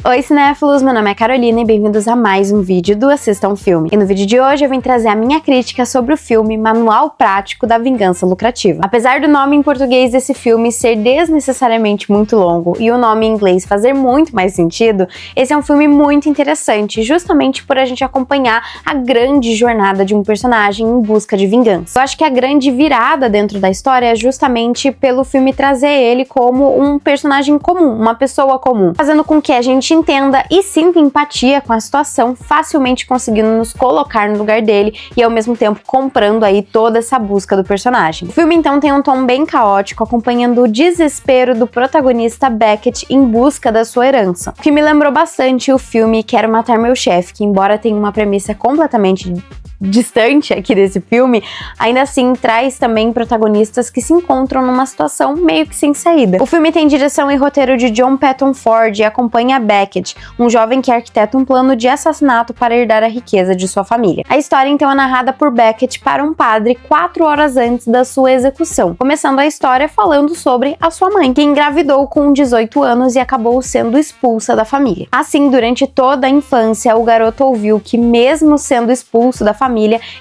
Oi cinéfilos, meu nome é Carolina e bem-vindos a mais um vídeo do Assista um Filme. E no vídeo de hoje eu vim trazer a minha crítica sobre o filme Manual Prático da Vingança Lucrativa. Apesar do nome em português desse filme ser desnecessariamente muito longo e o nome em inglês fazer muito mais sentido, esse é um filme muito interessante, justamente por a gente acompanhar a grande jornada de um personagem em busca de vingança. Eu acho que a grande virada dentro da história é justamente pelo filme trazer ele como um personagem comum, uma pessoa comum, fazendo com que a gente entenda e sinta empatia com a situação, facilmente conseguindo nos colocar no lugar dele e ao mesmo tempo comprando aí toda essa busca do personagem. O filme então tem um tom bem caótico, acompanhando o desespero do protagonista Beckett em busca da sua herança, o que me lembrou bastante o filme Quero Matar Meu Chefe, que embora tenha uma premissa completamente distante aqui desse filme, ainda assim traz também protagonistas que se encontram numa situação meio que sem saída. O filme tem direção e roteiro de John Patton Ford e acompanha Beckett, um jovem que arquiteta um plano de assassinato para herdar a riqueza de sua família. A história então é narrada por Beckett para um padre 4 horas antes da sua execução, começando a história falando sobre a sua mãe, que engravidou com 18 anos e acabou sendo expulsa da família. Assim, durante toda a infância, o garoto ouviu que mesmo sendo expulso da família,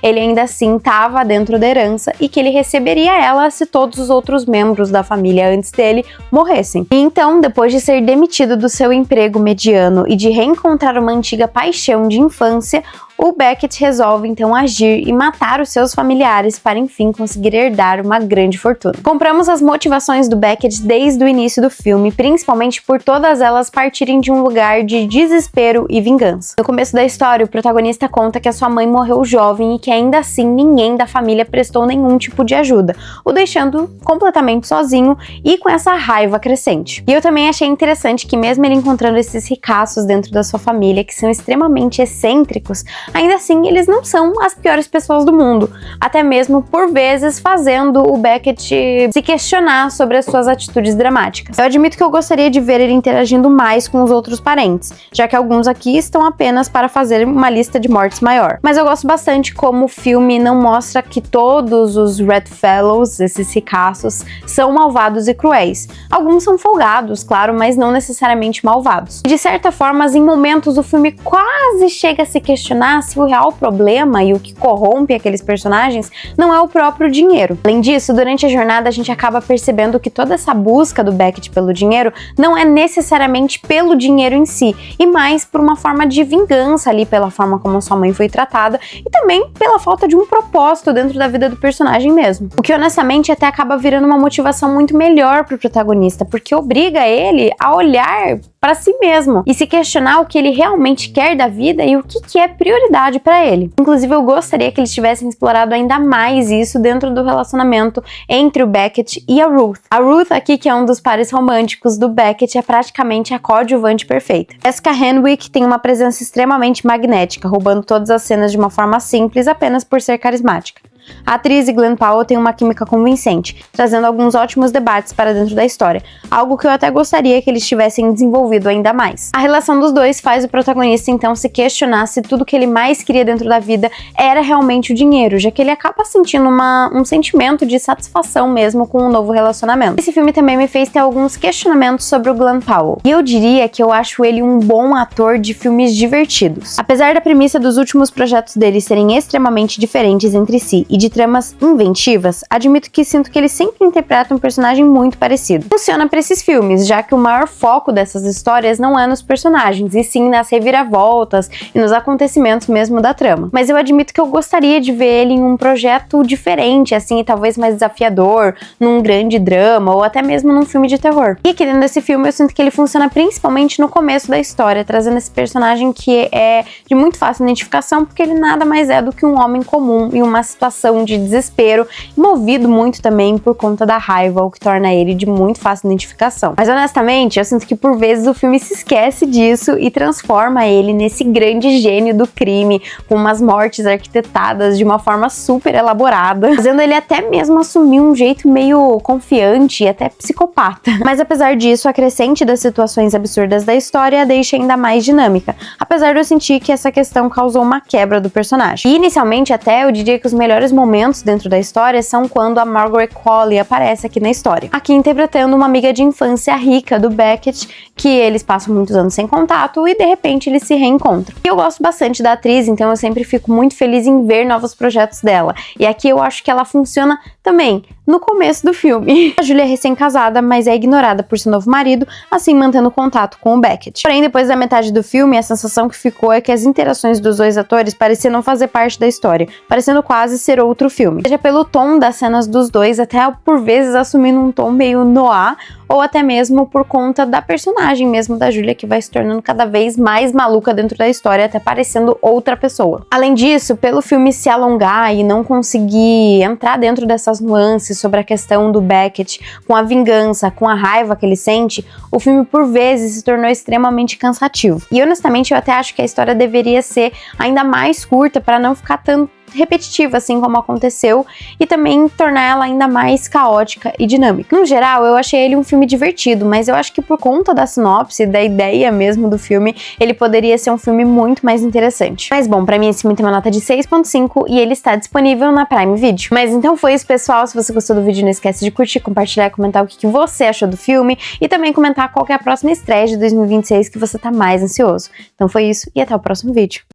ele ainda assim estava dentro da herança e que ele receberia ela se todos os outros membros da família antes dele morressem. E então, depois de ser demitido do seu emprego mediano e de reencontrar uma antiga paixão de infância, o Beckett resolve então agir e matar os seus familiares para enfim conseguir herdar uma grande fortuna. Compramos as motivações do Beckett desde o início do filme, principalmente por todas elas partirem de um lugar de desespero e vingança. No começo da história, o protagonista conta que a sua mãe morreu jovem e que ainda assim ninguém da família prestou nenhum tipo de ajuda, o deixando completamente sozinho e com essa raiva crescente. E eu também achei interessante que mesmo ele encontrando esses ricaços dentro da sua família, que são extremamente excêntricos, ainda assim, eles não são as piores pessoas do mundo, até mesmo por vezes fazendo o Beckett se questionar sobre as suas atitudes dramáticas. Eu admito que eu gostaria de ver ele interagindo mais com os outros parentes, já que alguns aqui estão apenas para fazer uma lista de mortes maior. Mas eu gosto bastante como o filme não mostra que todos os Red Fellows, esses ricaços, são malvados e cruéis. Alguns são folgados, claro, mas não necessariamente malvados. De certa forma, em momentos o filme quase chega a se questionar se o real problema e o que corrompe aqueles personagens não é o próprio dinheiro. Além disso, durante a jornada a gente acaba percebendo que toda essa busca do Beckett pelo dinheiro não é necessariamente pelo dinheiro em si, e mais por uma forma de vingança ali pela forma como sua mãe foi tratada e também pela falta de um propósito dentro da vida do personagem mesmo. O que honestamente até acaba virando uma motivação muito melhor pro protagonista, porque obriga ele a olhar para si mesmo e se questionar o que ele realmente quer da vida e o que é prioridade para ele. Inclusive, eu gostaria que eles tivessem explorado ainda mais isso dentro do relacionamento entre o Beckett e a Ruth. A Ruth aqui, que é um dos pares românticos do Beckett, é praticamente a coadjuvante perfeita. Jessica Henwick tem uma presença extremamente magnética, roubando todas as cenas de uma forma simples apenas por ser carismática. A atriz e Glen Powell tem uma química convincente, trazendo alguns ótimos debates para dentro da história, algo que eu até gostaria que eles tivessem desenvolvido ainda mais. A relação dos dois faz o protagonista então se questionar se tudo que ele mais queria dentro da vida era realmente o dinheiro, já que ele acaba sentindo um sentimento de satisfação mesmo com um novo relacionamento. Esse filme também me fez ter alguns questionamentos sobre o Glen Powell, e eu diria que eu acho ele um bom ator de filmes divertidos. Apesar da premissa dos últimos projetos dele serem extremamente diferentes entre si e de tramas inventivas, admito que sinto que ele sempre interpreta um personagem muito parecido. Funciona para esses filmes, já que o maior foco dessas histórias não é nos personagens, e sim nas reviravoltas e nos acontecimentos mesmo da trama. Mas eu admito que eu gostaria de ver ele em um projeto diferente, assim, e talvez mais desafiador, num grande drama, ou até mesmo num filme de terror. E aqui dentro desse filme eu sinto que ele funciona principalmente no começo da história, trazendo esse personagem que é de muito fácil identificação, porque ele nada mais é do que um homem comum em uma situação de desespero, movido muito também por conta da raiva, o que torna ele de muito fácil identificação. Mas honestamente, eu sinto que por vezes o filme se esquece disso e transforma ele nesse grande gênio do crime, com umas mortes arquitetadas de uma forma super elaborada, fazendo ele até mesmo assumir um jeito meio confiante e até psicopata. Mas apesar disso, a crescente das situações absurdas da história a deixa ainda mais dinâmica, apesar de eu sentir que essa questão causou uma quebra do personagem. E inicialmente até eu diria que os melhores momentos dentro da história são quando a Margaret Qualley aparece aqui na história. Aqui interpretando uma amiga de infância rica do Beckett, que eles passam muitos anos sem contato e de repente eles se reencontram. E eu gosto bastante da atriz, então eu sempre fico muito feliz em ver novos projetos dela. E aqui eu acho que ela funciona também no começo do filme. A Julia é recém-casada, mas é ignorada por seu novo marido, assim mantendo contato com o Beckett. Porém, depois da metade do filme, a sensação que ficou é que as interações dos dois atores pareciam não fazer parte da história, parecendo quase ser outro filme. Seja pelo tom das cenas dos dois, até por vezes assumindo um tom meio noir, ou até mesmo por conta da personagem mesmo da Julia, que vai se tornando cada vez mais maluca dentro da história, até parecendo outra pessoa. Além disso, pelo filme se alongar e não conseguir entrar dentro dessas nuances sobre a questão do Beckett, com a vingança, com a raiva que ele sente, o filme por vezes se tornou extremamente cansativo. E honestamente eu até acho que a história deveria ser ainda mais curta para não ficar tão repetitiva, assim como aconteceu, e também tornar ela ainda mais caótica e dinâmica. No geral, eu achei ele um filme divertido, mas eu acho que por conta da sinopse, da ideia mesmo do filme, ele poderia ser um filme muito mais interessante. Mas bom, pra mim esse filme tem uma nota de 6.5 e ele está disponível na Prime Video. Mas então foi isso, pessoal. Se você gostou do vídeo, não esquece de curtir, compartilhar, comentar o que você achou do filme e também comentar qual que é a próxima estreia de 2026 que você tá mais ansioso. Então foi isso e até o próximo vídeo.